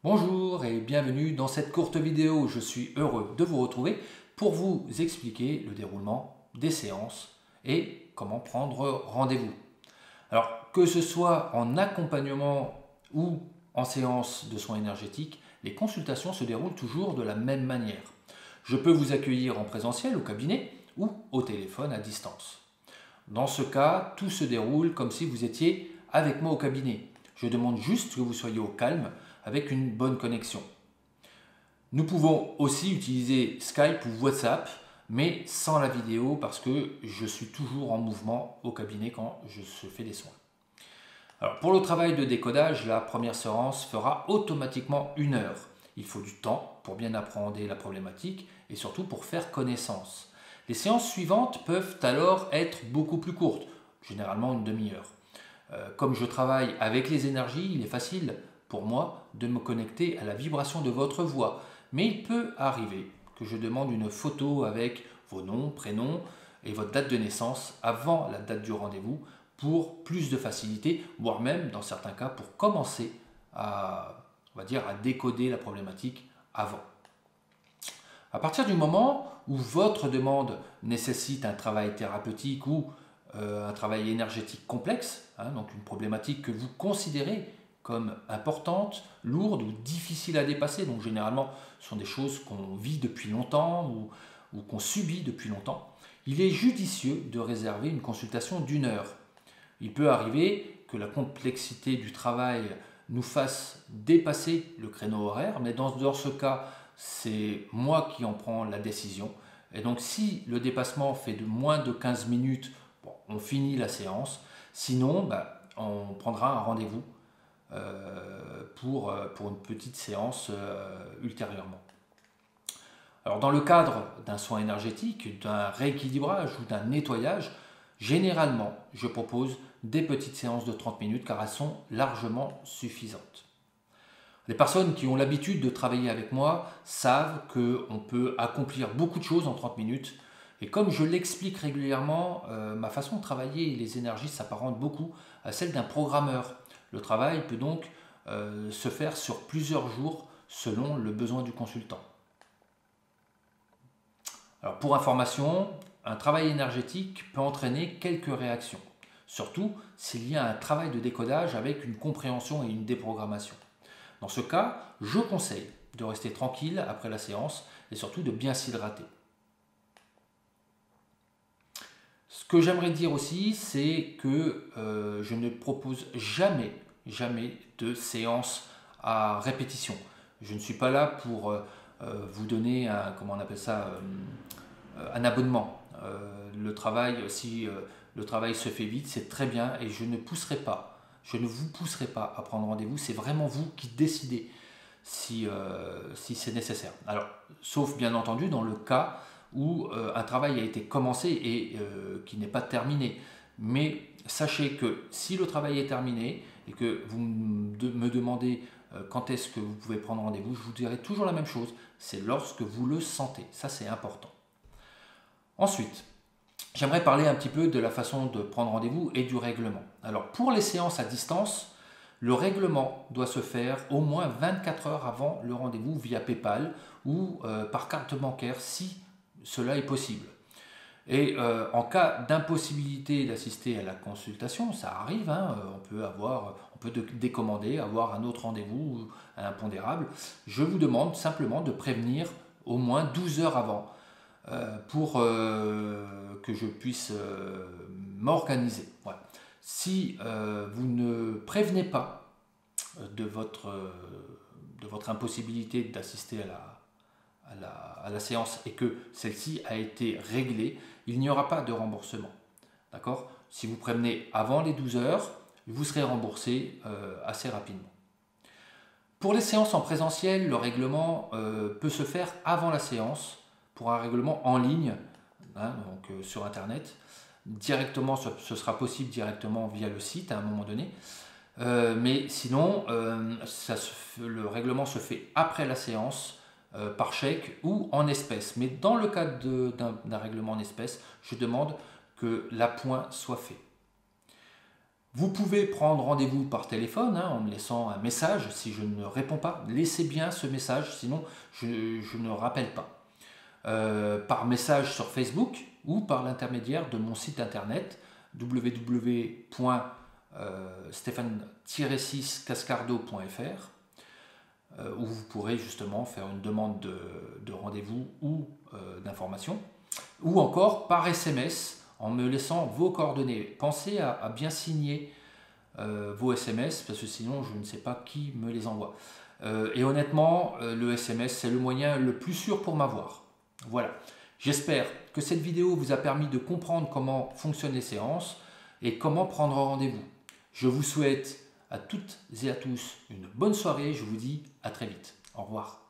Bonjour et bienvenue dans cette courte vidéo. Je suis heureux de vous retrouver pour vous expliquer le déroulement des séances et comment prendre rendez-vous. Alors que ce soit en accompagnement ou en séance de soins énergétiques, les consultations se déroulent toujours de la même manière. Je peux vous accueillir en présentiel au cabinet ou au téléphone à distance. Dans ce cas, tout se déroule comme si vous étiez avec moi au cabinet. Je demande juste que vous soyez au calme avec une bonne connexion. Nous pouvons aussi utiliser Skype ou WhatsApp, mais sans la vidéo parce que je suis toujours en mouvement au cabinet quand je fais des soins. Alors pour le travail de décodage, la première séance fera automatiquement 1 heure. Il faut du temps pour bien appréhender la problématique et surtout pour faire connaissance. Les séances suivantes peuvent alors être beaucoup plus courtes, généralement une demi-heure. Comme je travaille avec les énergies, il est facile pour moi de me connecter à la vibration de votre voix. Mais il peut arriver que je demande une photo avec vos noms, prénoms et votre date de naissance avant la date du rendez-vous pour plus de facilité, voire même dans certains cas pour commencer à décoder la problématique avant. À partir du moment où votre demande nécessite un travail thérapeutique ou un travail énergétique complexe, donc une problématique que vous considérez comme importante, lourde ou difficile à dépasser, donc généralement ce sont des choses qu'on vit depuis longtemps ou qu'on subit depuis longtemps, il est judicieux de réserver une consultation d'1 heure. Il peut arriver que la complexité du travail nous fasse dépasser le créneau horaire, mais dans ce cas, c'est moi qui en prends la décision. Et donc si le dépassement fait de moins de 15 minutes, bon, on finit la séance. Sinon, on prendra un rendez-vous pour une petite séance ultérieurement. Alors dans le cadre d'un soin énergétique, d'un rééquilibrage ou d'un nettoyage, généralement je propose des petites séances de 30 minutes car elles sont largement suffisantes. Les personnes qui ont l'habitude de travailler avec moi savent qu'on peut accomplir beaucoup de choses en 30 minutes. Et comme je l'explique régulièrement, ma façon de travailler et les énergies s'apparentent beaucoup à celle d'un programmeur. Le travail peut donc se faire sur plusieurs jours selon le besoin du consultant. Alors pour information, un travail énergétique peut entraîner quelques réactions, surtout s'il y a un travail de décodage avec une compréhension et une déprogrammation. Dans ce cas, je conseille de rester tranquille après la séance et surtout de bien s'hydrater. Ce que j'aimerais dire aussi, c'est que je ne propose jamais de séance à répétition. Je ne suis pas là pour vous donner un abonnement. Si le travail se fait vite, c'est très bien et je ne vous pousserai pas à prendre rendez-vous. C'est vraiment vous qui décidez si c'est nécessaire. Alors, sauf bien entendu dans le cas où un travail a été commencé et qui n'est pas terminé. Mais sachez que si le travail est terminé et que vous me demandez quand est-ce que vous pouvez prendre rendez-vous, je vous dirai toujours la même chose, c'est lorsque vous le sentez. Ça, c'est important. Ensuite, j'aimerais parler un petit peu de la façon de prendre rendez-vous et du règlement. Alors, pour les séances à distance, le règlement doit se faire au moins 24 heures avant le rendez-vous via PayPal ou par carte bancaire si cela est possible. Et en cas d'impossibilité d'assister à la consultation, ça arrive, on peut décommander, avoir un autre rendez-vous, un impondérable. Je vous demande simplement de prévenir au moins 12 heures avant pour que je puisse m'organiser. Voilà. Si vous ne prévenez pas de votre impossibilité d'assister à la séance et que celle-ci a été réglée, il n'y aura pas de remboursement. D'accord ? Si vous prévenez avant les 12 heures, vous serez remboursé assez rapidement. Pour les séances en présentiel, le règlement peut se faire avant la séance pour un règlement en ligne, donc sur Internet. Directement, ce sera possible directement via le site à un moment donné. Mais sinon, le règlement se fait après la séance par chèque ou en espèces. Mais dans le cadre d'un règlement en espèces, je demande que l'appoint soit fait. Vous pouvez prendre rendez-vous par téléphone en me laissant un message. Si je ne réponds pas, laissez bien ce message, sinon je ne rappelle pas. Par message sur Facebook ou par l'intermédiaire de mon site internet www.stéphane-6cascardo.fr où vous pourrez justement faire une demande de rendez-vous ou d'information, ou encore par SMS en me laissant vos coordonnées. Pensez à bien signer vos SMS, parce que sinon je ne sais pas qui me les envoie. Et honnêtement, le SMS, c'est le moyen le plus sûr pour m'avoir. Voilà. J'espère que cette vidéo vous a permis de comprendre comment fonctionnent les séances et comment prendre rendez-vous. Je vous souhaite à toutes et à tous une bonne soirée. Je vous dis à très vite. Au revoir.